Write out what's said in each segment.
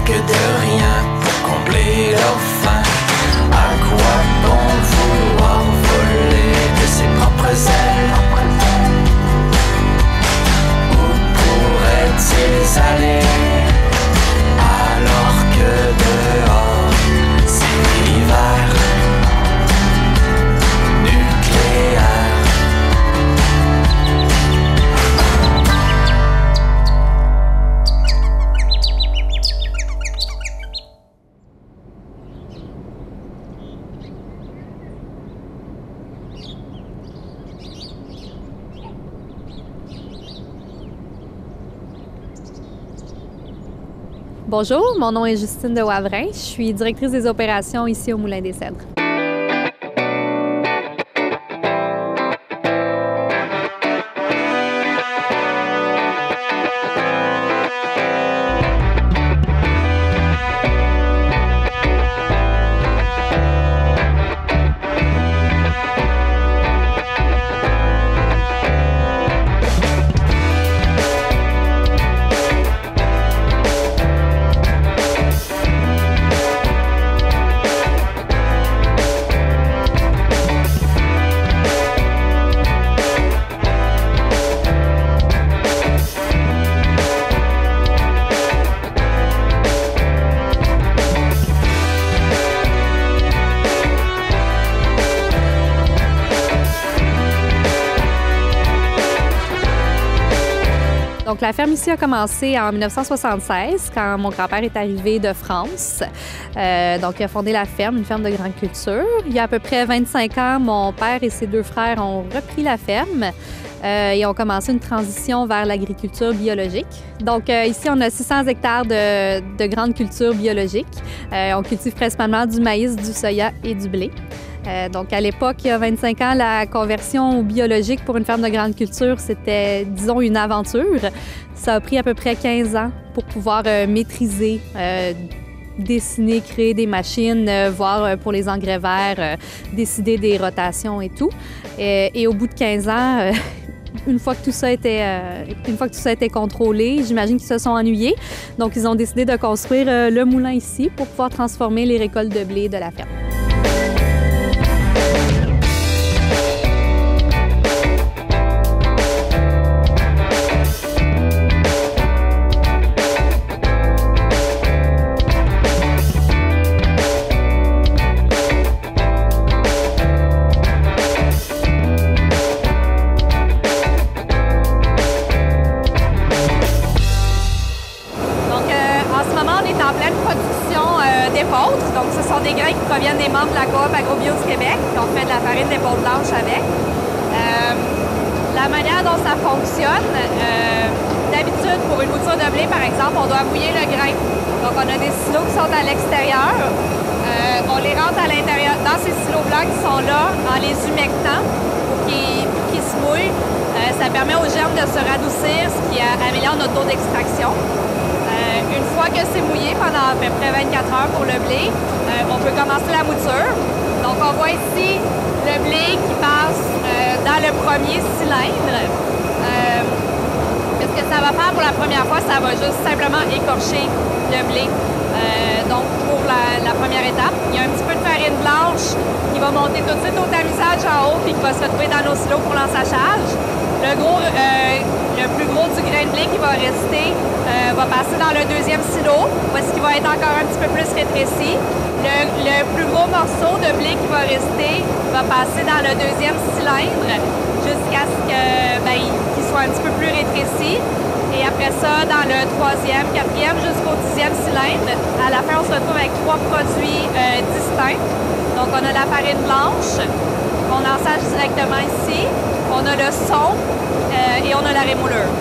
que de rien pour combler leur faim. À quoi bon vouloir voler de ses propres ailes? Où pourrait-il aller alors que dehors c'est l'hiver nucléaire? Bonjour, mon nom est Justine de Wavrin. Je suis directrice des opérations ici au Moulin des Cèdres. Donc, la ferme ici a commencé en 1976, quand mon grand-père est arrivé de France. Donc, il a fondé la ferme, une ferme de grande culture. Il y a à peu près 25 ans, mon père et ses deux frères ont repris la ferme et ont commencé une transition vers l'agriculture biologique. Donc, ici, on a 600 hectares de grandes cultures biologiques. On cultive principalement du maïs, du soya et du blé. Donc, à l'époque, il y a 25 ans, la conversion au biologique pour une ferme de grande culture, c'était, disons, une aventure. Ça a pris à peu près 15 ans pour pouvoir maîtriser, dessiner, créer des machines, voir pour les engrais verts, décider des rotations et tout. Et au bout de 15 ans, une fois que tout ça était contrôlé, j'imagine qu'ils se sont ennuyés. Donc, ils ont décidé de construire le moulin ici pour pouvoir transformer les récoltes de blé de la ferme. d'épeautre. Donc, ce sont des grains qui proviennent des membres de la Coop AgroBio du Québec, qui ont fait de la farine d'épeautre blanche avec. La manière dont ça fonctionne, d'habitude, pour une mouture de blé, par exemple, on doit mouiller le grain. Donc, on a des silos qui sont à l'extérieur. On les rentre à l'intérieur, dans ces silos blancs qui sont là, en les humectant pour qu'ils se mouillent. Ça permet aux germes de se radoucir, ce qui améliore notre taux d'extraction. Une fois que c'est mouillé, pendant à peu près 24 heures pour le blé, on peut commencer la mouture. Donc, on voit ici le blé qui passe dans le premier cylindre. Ce que ça va faire pour la première fois, ça va juste simplement écorcher le blé. Donc, pour la première étape, il y a un petit peu de farine blanche qui va monter tout de suite au tamisage en haut puis qui va se retrouver dans nos silos pour l'ensachage. Le plus gros du grain de blé qui va rester va passer dans le deuxième silo, parce qu'il va être encore un petit peu plus rétréci. Le plus gros morceau de blé qui va rester va passer dans le deuxième cylindre jusqu'à ce qu'il soit un petit peu plus rétréci. Et après ça, dans le troisième, quatrième, jusqu'au 10e cylindre, à la fin, on se retrouve avec 3 produits distincts. Donc, on a la farine blanche, qu'on ensage directement ici. On a le son et on a la rémoulure.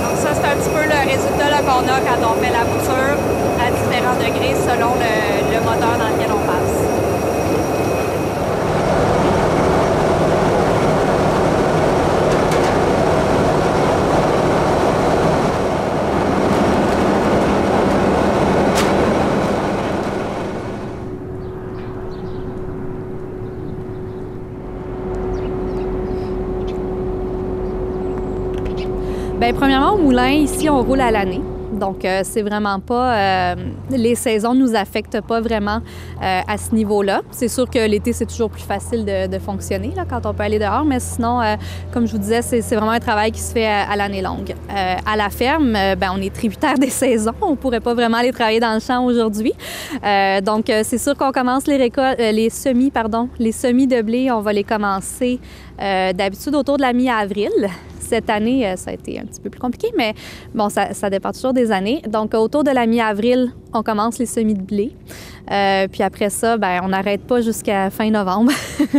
Donc ça, c'est un petit peu le résultat qu'on a quand on fait la mouture à différents degrés selon le moteur dans lequel on passe. Bien, premièrement, au moulin, ici, on roule à l'année. Donc, c'est vraiment pas... les saisons ne nous affectent pas vraiment à ce niveau-là. C'est sûr que l'été, c'est toujours plus facile de fonctionner là, quand on peut aller dehors, mais sinon, comme je vous disais, c'est vraiment un travail qui se fait à l'année longue. À la ferme, on est tributaire des saisons. On pourrait pas vraiment aller travailler dans le champ aujourd'hui. Donc, c'est sûr qu'on commence les semis de blé, on va les commencer d'habitude autour de la mi-avril. Cette année, ça a été un petit peu plus compliqué, mais bon, ça dépend toujours des années. Donc, autour de la mi-avril, on commence les semis de blé. Puis après ça, on n'arrête pas jusqu'à fin novembre.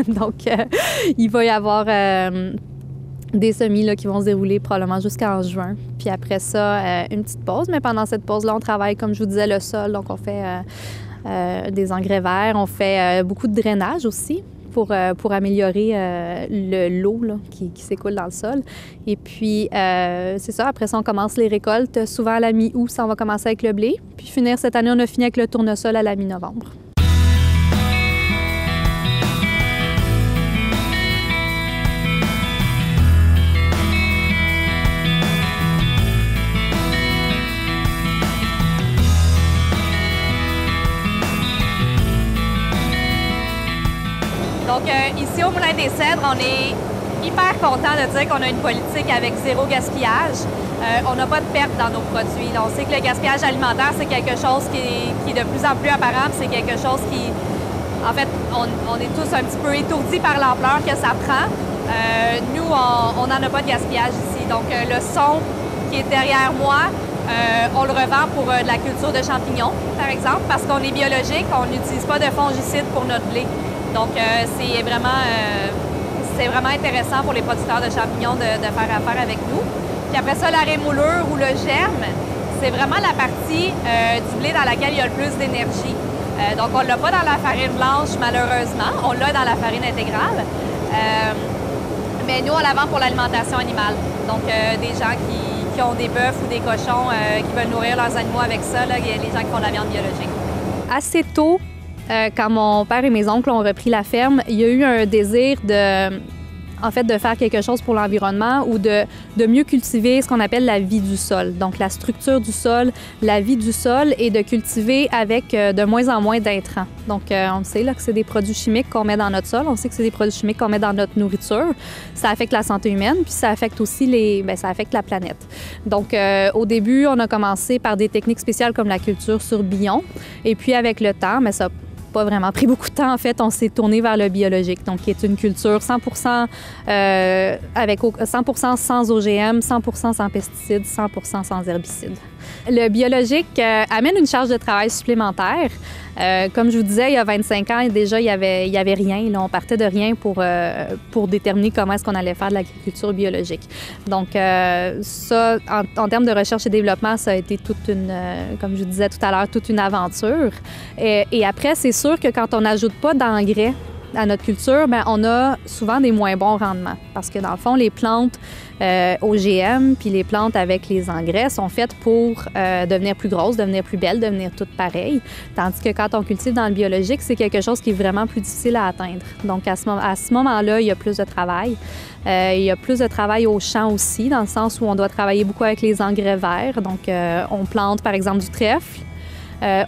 Donc, il va y avoir des semis là, qui vont se dérouler probablement jusqu'en juin. Puis après ça, une petite pause. Mais pendant cette pause-là, on travaille, comme je vous disais, le sol. Donc, on fait des engrais verts. On fait beaucoup de drainage aussi pour améliorer l'eau qui s'écoule dans le sol. Et puis, c'est ça. Après ça, on commence les récoltes. Souvent, à la mi-août, ça, on va commencer avec le blé. Puis finir cette année, on a fini avec le tournesol à la mi-novembre. Donc, ici au Moulin des Cèdres, on est hyper content de dire qu'on a une politique avec zéro gaspillage. On n'a pas de perte dans nos produits. Là, on sait que le gaspillage alimentaire, c'est quelque chose qui est de plus en plus apparent. C'est quelque chose qui, en fait, on est tous un petit peu étourdis par l'ampleur que ça prend. Nous, on n'en a pas de gaspillage ici. Donc, le son qui est derrière moi, on le revend pour de la culture de champignons, par exemple, parce qu'on est biologique, on n'utilise pas de fongicides pour notre blé. Donc, c'est vraiment intéressant pour les producteurs de champignons de faire affaire avec nous. Puis après ça, la rémoulure ou le germe, c'est vraiment la partie du blé dans laquelle il y a le plus d'énergie. Donc, on ne l'a pas dans la farine blanche, malheureusement. On l'a dans la farine intégrale. Mais nous, on la vend pour l'alimentation animale. Donc, des gens qui ont des bœufs ou des cochons qui veulent nourrir leurs animaux avec ça, là, les gens qui font de la viande biologique. Assez tôt, quand mon père et mes oncles ont repris la ferme, il y a eu un désir de faire quelque chose pour l'environnement ou de mieux cultiver ce qu'on appelle la vie du sol. Donc, la structure du sol, la vie du sol et de cultiver avec de moins en moins d'intrants. Donc, on sait là, que c'est des produits chimiques qu'on met dans notre sol. On sait que c'est des produits chimiques qu'on met dans notre nourriture. Ça affecte la santé humaine, puis ça affecte aussi ça affecte la planète. Donc, au début, on a commencé par des techniques spéciales comme la culture sur billon. Et puis, avec le temps, ça pas vraiment pris beaucoup de temps. En fait, on s'est tourné vers le biologique, donc qui est une culture 100% avec 100% sans OGM, 100% sans pesticides, 100% sans herbicides. Le biologique amène une charge de travail supplémentaire. Comme je vous disais, il y a 25 ans, déjà, il y avait rien. Là, on partait de rien pour déterminer comment est-ce qu'on allait faire de l'agriculture biologique. Donc, ça, en termes de recherche et développement, ça a été comme je vous disais tout à l'heure, toute une aventure. Et après, c'est sûr que quand on n'ajoute pas d'engrais à notre culture, on a souvent des moins bons rendements. Parce que dans le fond, les plantes OGM puis les plantes avec les engrais sont faites pour devenir plus grosses, devenir plus belles, devenir toutes pareilles. Tandis que quand on cultive dans le biologique, c'est quelque chose qui est vraiment plus difficile à atteindre. Donc, à ce moment-là, il y a plus de travail. Il y a plus de travail au champ aussi, dans le sens où on doit travailler beaucoup avec les engrais verts. Donc, on plante, par exemple, du trèfle,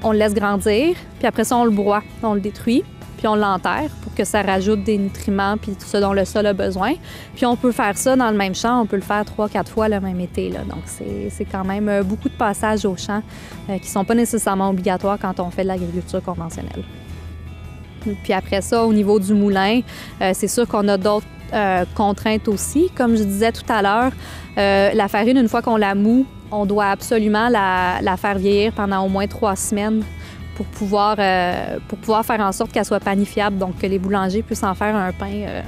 on le laisse grandir, puis après ça, on le broie, on le détruit. Puis on l'enterre pour que ça rajoute des nutriments puis tout ce dont le sol a besoin. Puis on peut faire ça dans le même champ, on peut le faire 3-4 fois le même été. Là. Donc, c'est quand même beaucoup de passages au champ qui ne sont pas nécessairement obligatoires quand on fait de l'agriculture conventionnelle. Puis après ça, au niveau du moulin, c'est sûr qu'on a d'autres contraintes aussi. Comme je disais tout à l'heure, la farine, une fois qu'on la moud, on doit absolument la faire vieillir pendant au moins 3 semaines pour pouvoir faire en sorte qu'elle soit panifiable, donc que les boulangers puissent en faire un pain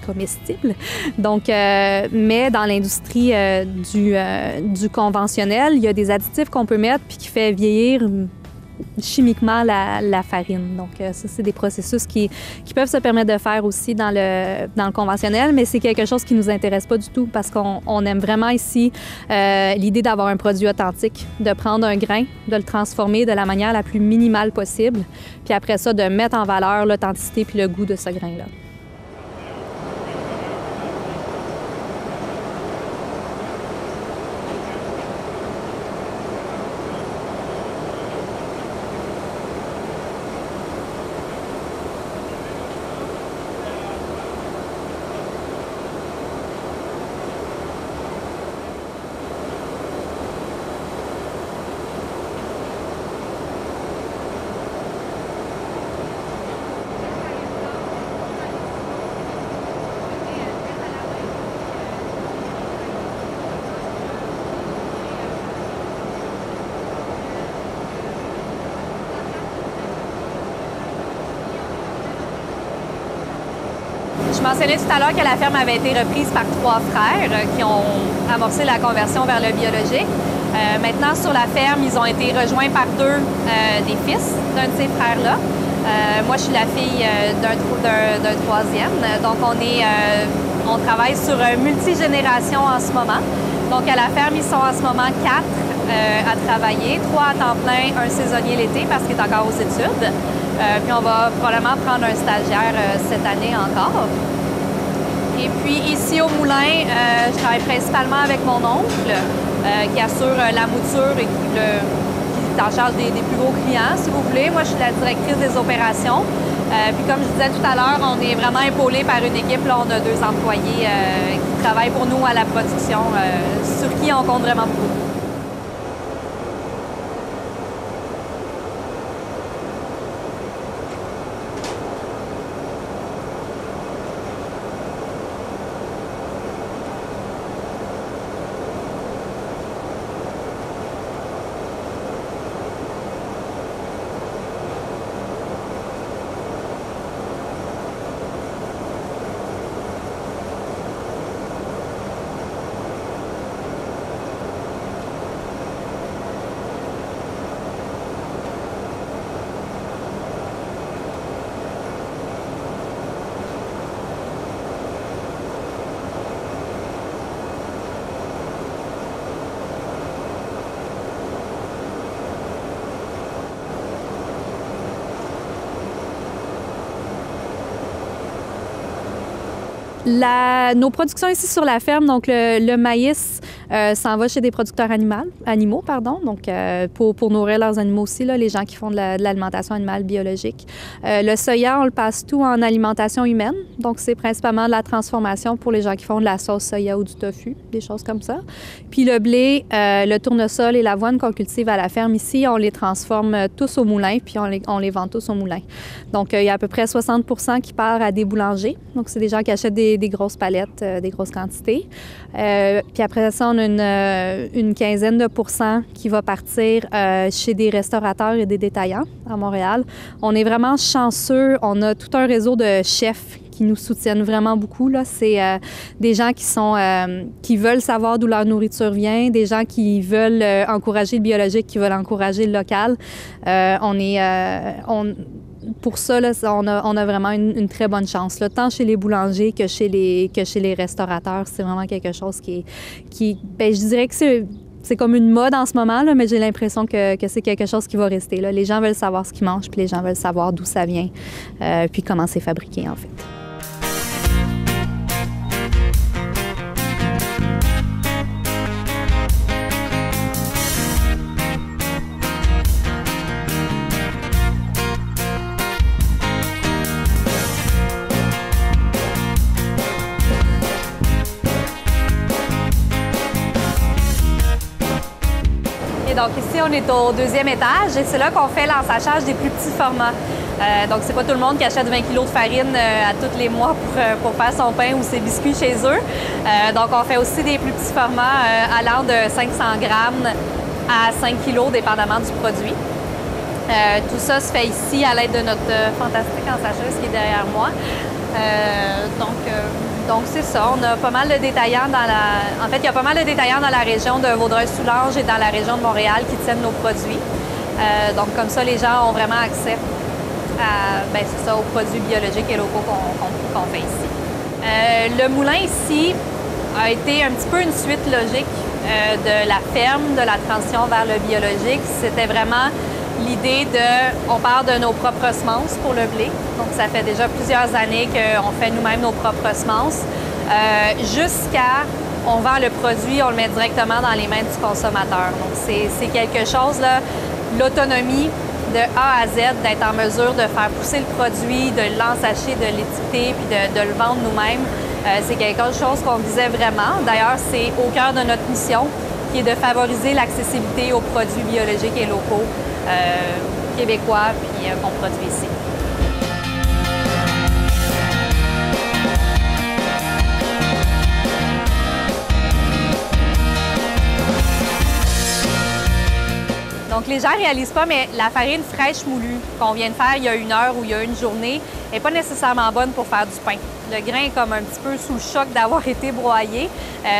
comestible. Donc, mais dans l'industrie du conventionnel, il y a des additifs qu'on peut mettre puis qui fait vieillir chimiquement la farine. Donc, ça, c'est des processus qui peuvent se permettre de faire aussi dans le conventionnel, mais c'est quelque chose qui ne nous intéresse pas du tout parce qu'on aime vraiment ici l'idée d'avoir un produit authentique, de prendre un grain, de le transformer de la manière la plus minimale possible, puis après ça, de mettre en valeur l'authenticité puis le goût de ce grain-là. Je mentionnais tout à l'heure que la ferme avait été reprise par 3 frères qui ont amorcé la conversion vers le biologique. Maintenant, sur la ferme, ils ont été rejoints par 2 des fils d'un de ces frères-là. Moi, je suis la fille d'un troisième. Donc, on travaille sur multigénération en ce moment. Donc, à la ferme, ils sont en ce moment 4 à travailler, 3 à temps plein, un saisonnier l'été parce qu'il est encore aux études. Puis, on va probablement prendre un stagiaire cette année encore. Et puis, ici au moulin, je travaille principalement avec mon oncle qui assure la mouture et qui est en charge des plus gros clients, si vous voulez. Moi, je suis la directrice des opérations. Puis comme je disais tout à l'heure, on est vraiment épaulé par une équipe. Là, on a 2 employés qui travaillent pour nous à la production, sur qui on compte vraiment beaucoup. Nos productions ici sur la ferme, donc le maïs s'en va chez des producteurs animaux, donc pour nourrir leurs animaux aussi, là, les gens qui font de l'alimentation animale biologique. Le soya, on le passe tout en alimentation humaine, donc c'est principalement de la transformation pour les gens qui font de la sauce soya ou du tofu, des choses comme ça. Puis le blé, le tournesol et l'avoine qu'on cultive à la ferme ici, on les transforme tous au moulin, puis on les vend tous au moulin. Donc il y a à peu près 60 % qui part à des boulangers, donc c'est des gens qui achètent des grosses palettes, des grosses quantités. Puis après ça, on a une quinzaine de pourcents qui va partir chez des restaurateurs et des détaillants à Montréal. On est vraiment chanceux. On a tout un réseau de chefs qui nous soutiennent vraiment beaucoup. Là. C'est des gens qui veulent savoir d'où leur nourriture vient, des gens qui veulent encourager le biologique, qui veulent encourager le local. Pour ça, là, on a vraiment une très bonne chance, là, tant chez les boulangers que chez les restaurateurs. C'est vraiment quelque chose qui je dirais que c'est comme une mode en ce moment, là, mais j'ai l'impression que c'est quelque chose qui va rester. Là. Les gens veulent savoir ce qu'ils mangent, puis les gens veulent savoir d'où ça vient, puis comment c'est fabriqué, en fait. Donc ici, on est au 2e étage et c'est là qu'on fait l'ensachage des plus petits formats. Donc c'est pas tout le monde qui achète 20 kg de farine à tous les mois pour faire son pain ou ses biscuits chez eux. Donc on fait aussi des plus petits formats allant de 500 grammes à 5 kg, dépendamment du produit. Tout ça se fait ici à l'aide de notre fantastique ensacheuse qui est derrière moi. Donc c'est ça, on a pas mal de détaillants En fait, il y a pas mal de détaillants dans la région de Vaudreuil-Soulanges et dans la région de Montréal qui tiennent nos produits. Donc comme ça, les gens ont vraiment accès aux produits biologiques et locaux qu'on fait ici. Le moulin ici a été un petit peu une suite logique de la ferme, de la transition vers le biologique. C'était vraiment l'idée on part de nos propres semences pour le blé. Donc, ça fait déjà plusieurs années qu'on fait nous-mêmes nos propres semences. Jusqu'à, on vend le produit, on le met directement dans les mains du consommateur. Donc, c'est quelque chose, là, l'autonomie de A à Z, d'être en mesure de faire pousser le produit, de l'ensacher, de l'étiqueter, puis de le vendre nous-mêmes. C'est quelque chose qu'on visait vraiment. D'ailleurs, c'est au cœur de notre mission, qui est de favoriser l'accessibilité aux produits biologiques et locaux québécois puis qu'on produit ici. Donc, les gens ne réalisent pas, mais la farine fraîche moulue qu'on vient de faire il y a 1 heure ou il y a 1 journée n'est pas nécessairement bonne pour faire du pain. Le grain est comme un petit peu sous le choc d'avoir été broyé,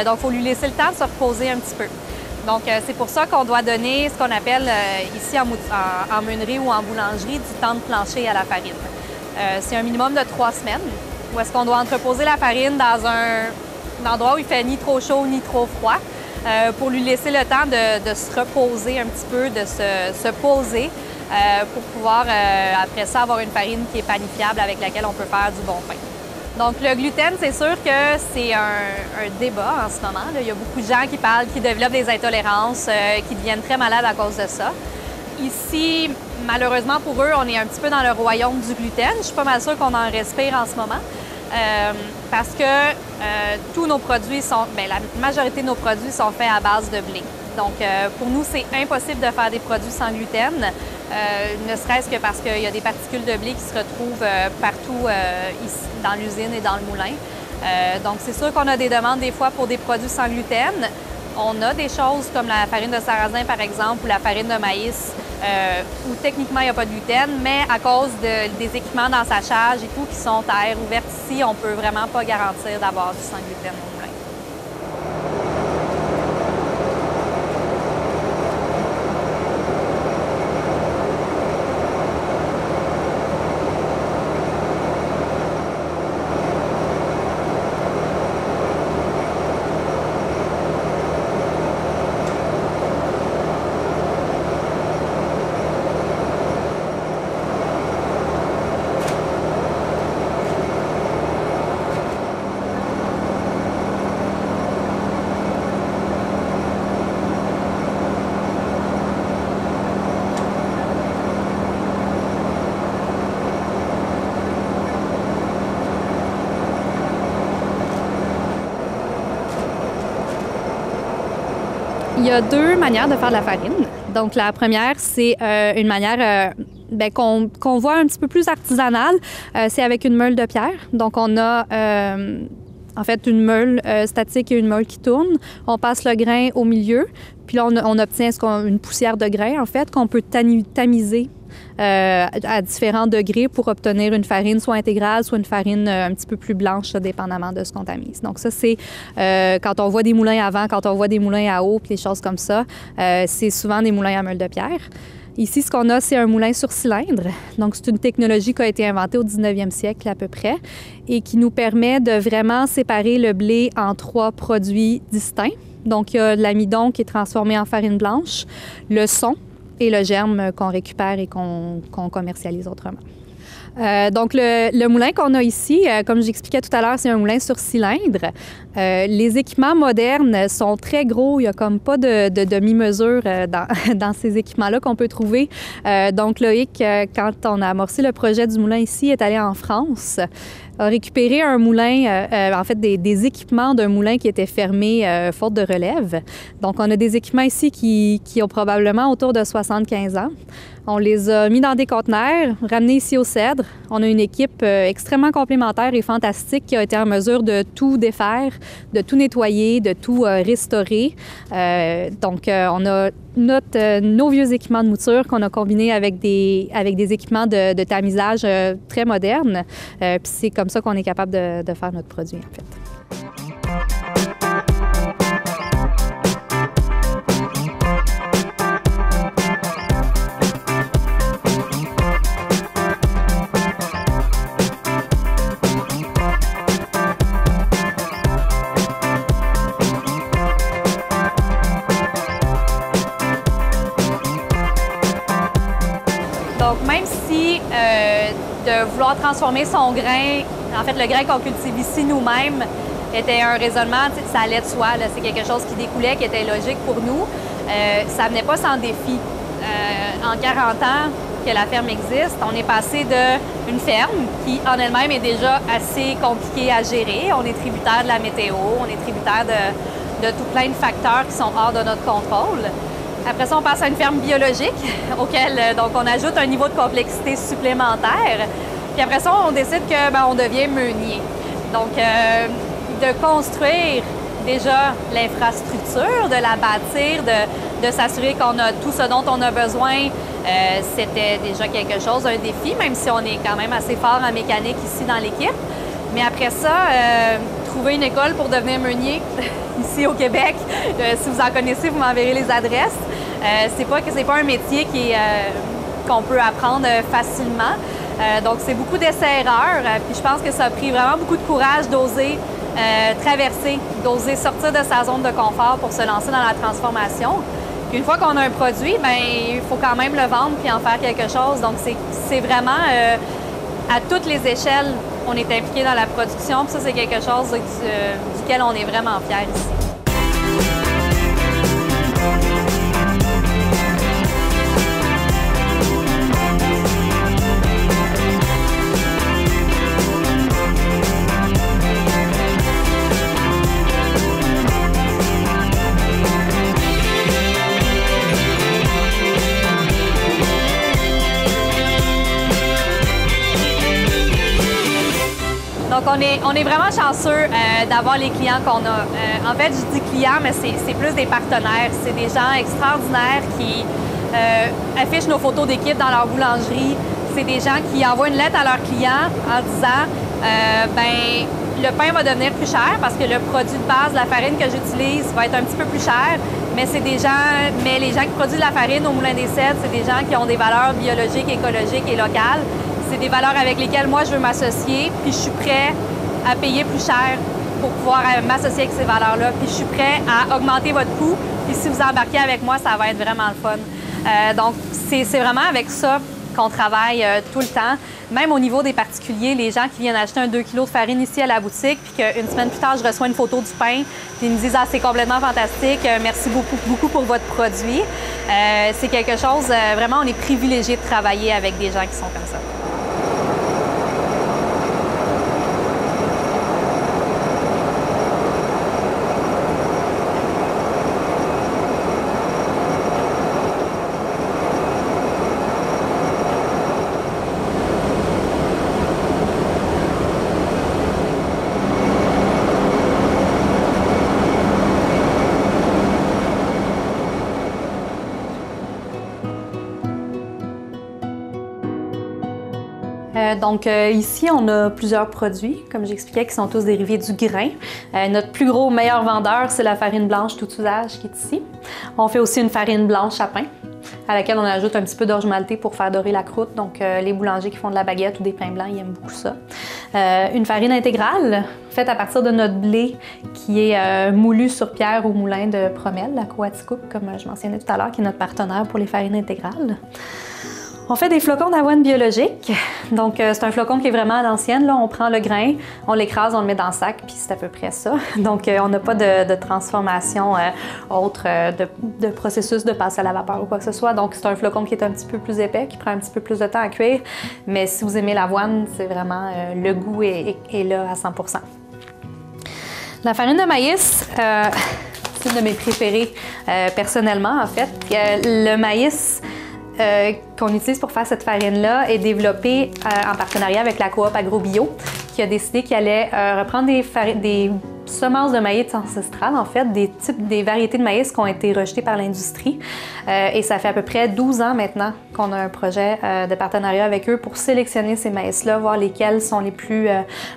donc il faut lui laisser le temps de se reposer un petit peu. Donc, c'est pour ça qu'on doit donner ce qu'on appelle ici en meunerie ou en boulangerie du temps de plancher à la farine. C'est un minimum de 3 semaines où est-ce qu'on doit entreposer la farine dans un endroit où il fait ni trop chaud ni trop froid pour lui laisser le temps de se reposer un petit peu, de se poser pour pouvoir après ça avoir une farine qui est panifiable avec laquelle on peut faire du bon pain. Donc, le gluten, c'est sûr que c'est un débat en ce moment. Là. Il y a beaucoup de gens qui parlent, qui développent des intolérances, qui deviennent très malades à cause de ça. Ici, malheureusement pour eux, on est un petit peu dans le royaume du gluten. Je suis pas mal sûre qu'on en respire en ce moment parce que tous nos produits la majorité de nos produits sont faits à base de blé. Donc, pour nous, c'est impossible de faire des produits sans gluten, ne serait-ce que parce qu'il y a des particules de blé qui se retrouvent partout ici, dans l'usine et dans le moulin. Donc, c'est sûr qu'on a des demandes des fois pour des produits sans gluten. On a des choses comme la farine de sarrasin, par exemple, ou la farine de maïs, où techniquement, il n'y a pas de gluten, mais à cause des équipements d'ensachage et tout qui sont à air ouvert ici, on ne peut vraiment pas garantir d'avoir du sans gluten au moulin. Il y a 2 manières de faire de la farine. Donc, la première, c'est une manière qu'on voit un petit peu plus artisanale. C'est avec une meule de pierre. Donc, on a en fait une meule statique et une meule qui tourne. On passe le grain au milieu. Puis là, on obtient une poussière de grain, en fait, qu'on peut tamiser à différents degrés pour obtenir une farine soit intégrale, soit une farine un petit peu plus blanche, là, dépendamment de ce qu'on tamise. Donc ça, c'est quand on voit des moulins à vent, quand on voit des moulins à eau, puis des choses comme ça, c'est souvent des moulins à meule de pierre. Ici, ce qu'on a, c'est un moulin sur cylindre. Donc, c'est une technologie qui a été inventée au 19e siècle à peu près et qui nous permet de vraiment séparer le blé en 3 produits distincts. Donc, il y a l'amidon qui est transformé en farine blanche, le son et le germe qu'on récupère et qu'on commercialise autrement. Donc, le moulin qu'on a ici, comme j'expliquais tout à l'heure, c'est un moulin sur cylindre. Les équipements modernes sont très gros. Il n'y a comme pas de demi-mesure dans ces équipements-là qu'on peut trouver. Donc, Loïc, quand on a amorcé le projet du moulin ici, est allé en France, a récupéré un moulin, en fait, des équipements d'un moulin qui était fermé faute de relève. Donc, on a des équipements ici qui ont probablement autour de 75 ans. On les a mis dans des conteneurs, ramenés ici au Cèdre. On a une équipe extrêmement complémentaire et fantastique qui a été en mesure de tout défaire, de tout nettoyer, de tout restaurer. Donc, on a nos vieux équipements de mouture qu'on a combinés avec des équipements de tamisage très modernes. Puis c'est comme ça qu'on est capable de faire notre produit, en fait. Donc, même si de vouloir transformer son grain, en fait, le grain qu'on cultive ici nous-mêmes, était un raisonnement, ça allait de soi. C'est quelque chose qui découlait, qui était logique pour nous. Ça venait pas sans défi. En 40 ans que la ferme existe, on est passé d'une ferme qui, en elle-même, est déjà assez compliquée à gérer. On est tributaire de la météo, on est tributaire de tout plein de facteurs qui sont hors de notre contrôle. Après ça, on passe à une ferme biologique, auquel donc on ajoute un niveau de complexité supplémentaire. Puis après ça, on décide qu'on devient meunier. Donc, de construire déjà l'infrastructure, de la bâtir, de s'assurer qu'on a tout ce dont on a besoin, c'était déjà quelque chose, un défi, même si on est quand même assez fort en mécanique ici dans l'équipe. Mais après ça, trouver une école pour devenir meunier ici au Québec, si vous en connaissez, vous m'enverrez les adresses. C'est pas un métier qu'on peut apprendre facilement. Donc, c'est beaucoup d'essais-erreurs. Puis je pense que ça a pris vraiment beaucoup de courage d'oser traverser, d'oser sortir de sa zone de confort pour se lancer dans la transformation. Puis une fois qu'on a un produit, bien, il faut quand même le vendre puis en faire quelque chose. Donc, c'est vraiment à toutes les échelles, on est impliqué dans la production. Puis ça, c'est quelque chose duquel on est vraiment fiers ici. Donc, on est vraiment chanceux d'avoir les clients qu'on a. En fait, je dis clients, mais c'est plus des partenaires. C'est des gens extraordinaires qui affichent nos photos d'équipe dans leur boulangerie. C'est des gens qui envoient une lettre à leurs clients en disant le pain va devenir plus cher parce que le produit de base, la farine que j'utilise, va être un petit peu plus cher. Mais les gens qui produisent la farine au Moulin des Cèdres, c'est des gens qui ont des valeurs biologiques, écologiques et locales. C'est des valeurs avec lesquelles moi, je veux m'associer, puis je suis prêt à payer plus cher pour pouvoir m'associer avec ces valeurs-là. Puis je suis prêt à augmenter votre coût, puis si vous embarquez avec moi, ça va être vraiment le fun. Donc, c'est vraiment avec ça qu'on travaille tout le temps. Même au niveau des particuliers, les gens qui viennent acheter un 2 kg de farine ici à la boutique, puis qu'une semaine plus tard, je reçois une photo du pain, puis ils me disent « Ah, c'est complètement fantastique, merci beaucoup pour votre produit ». C'est quelque chose, vraiment, on est privilégié de travailler avec des gens qui sont comme ça. Donc ici, on a plusieurs produits, comme j'expliquais, qui sont tous dérivés du grain. Notre plus gros, meilleur vendeur, c'est la farine blanche tout usage qui est ici. On fait aussi une farine blanche à pain, à laquelle on ajoute un petit peu d'orge maltée pour faire dorer la croûte. Donc les boulangers qui font de la baguette ou des pains blancs, ils aiment beaucoup ça. Une farine intégrale, faite à partir de notre blé qui est moulu sur pierre au moulin de Promel, la Coaticook, comme je mentionnais tout à l'heure, qui est notre partenaire pour les farines intégrales. On fait des flocons d'avoine biologique. Donc, c'est un flocon qui est vraiment à l'ancienne. Là, on prend le grain, on l'écrase, on le met dans le sac, puis c'est à peu près ça. Donc, on n'a pas de transformation autre, de processus de passer à la vapeur ou quoi que ce soit. Donc, c'est un flocon qui est un petit peu plus épais, qui prend un petit peu plus de temps à cuire. Mais si vous aimez l'avoine, c'est vraiment le goût est là à 100%. La farine de maïs, c'est une de mes préférées personnellement, en fait. Le maïs qu'on utilise pour faire cette farine-là est développée en partenariat avec la coop AgroBio, qui a décidé qu'il allait reprendre des semences de maïs ancestrales, en fait, des variétés de maïs qui ont été rejetées par l'industrie. Et ça fait à peu près 12 ans maintenant qu'on a un projet de partenariat avec eux pour sélectionner ces maïs-là, voir lesquels sont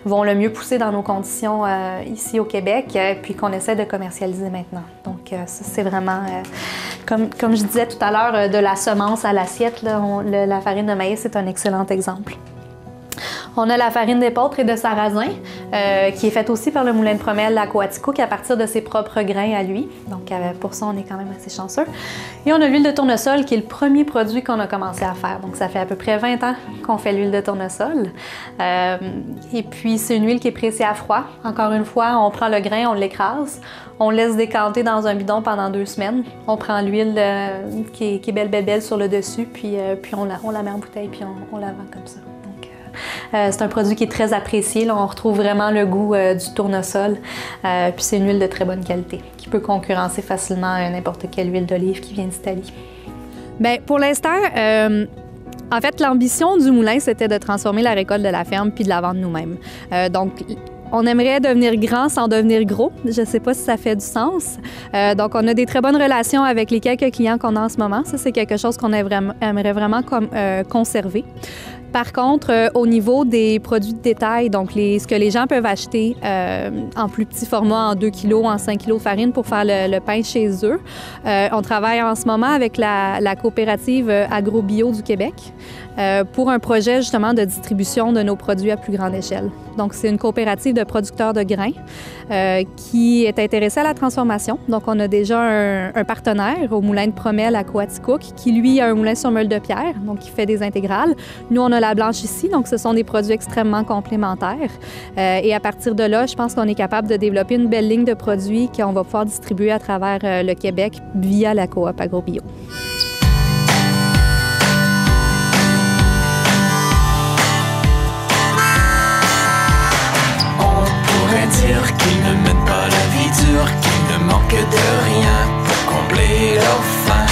vont le mieux pousser dans nos conditions ici au Québec, puis qu'on essaie de commercialiser maintenant. Donc, ça, c'est vraiment, comme je disais tout à l'heure, de la semence à l'assiette, la farine de maïs est un excellent exemple. On a la farine d'épeautre et de sarrasin, qui est faite aussi par le moulin de Promel à Coaticook à partir de ses propres grains à lui. Donc pour ça, on est quand même assez chanceux. Et on a l'huile de tournesol, qui est le premier produit qu'on a commencé à faire. Donc ça fait à peu près 20 ans qu'on fait l'huile de tournesol. Et puis c'est une huile qui est pressée à froid. Encore une fois, on prend le grain, on l'écrase, on laisse décanter dans un bidon pendant 2 semaines. On prend l'huile qui est belle sur le dessus, puis on la met en bouteille, puis on la vend comme ça. C'est un produit qui est très apprécié. Là, on retrouve vraiment le goût du tournesol. Puis c'est une huile de très bonne qualité qui peut concurrencer facilement n'importe quelle huile d'olive qui vient d'Italie. Bien, pour l'instant, en fait, l'ambition du moulin, c'était de transformer la récolte de la ferme puis de la vendre nous-mêmes. Donc, On aimerait devenir grand sans devenir gros. Je ne sais pas si ça fait du sens. Donc, on a des très bonnes relations avec les quelques clients qu'on a en ce moment. Ça, c'est quelque chose qu'on aimerait vraiment conserver. Par contre, au niveau des produits de détail, donc ce que les gens peuvent acheter en plus petit format, en 2 kilos, en 5 kilos de farine pour faire le pain chez eux, on travaille en ce moment avec la coopérative AgroBio du Québec pour un projet justement de distribution de nos produits à plus grande échelle. Donc, c'est une coopérative de producteurs de grains qui est intéressée à la transformation. Donc, on a déjà un partenaire au moulin de Promel à Coaticook qui, lui, a un moulin sur meule de pierre, donc qui fait des intégrales. Nous, on a la blanche ici, donc ce sont des produits extrêmement complémentaires. Et à partir de là, je pense qu'on est capable de développer une belle ligne de produits qu'on va pouvoir distribuer à travers le Québec via la coop AgroBio. Dire qu'ils ne mènent pas la vie dure, qu'ils ne manquent de rien pour combler leur faim.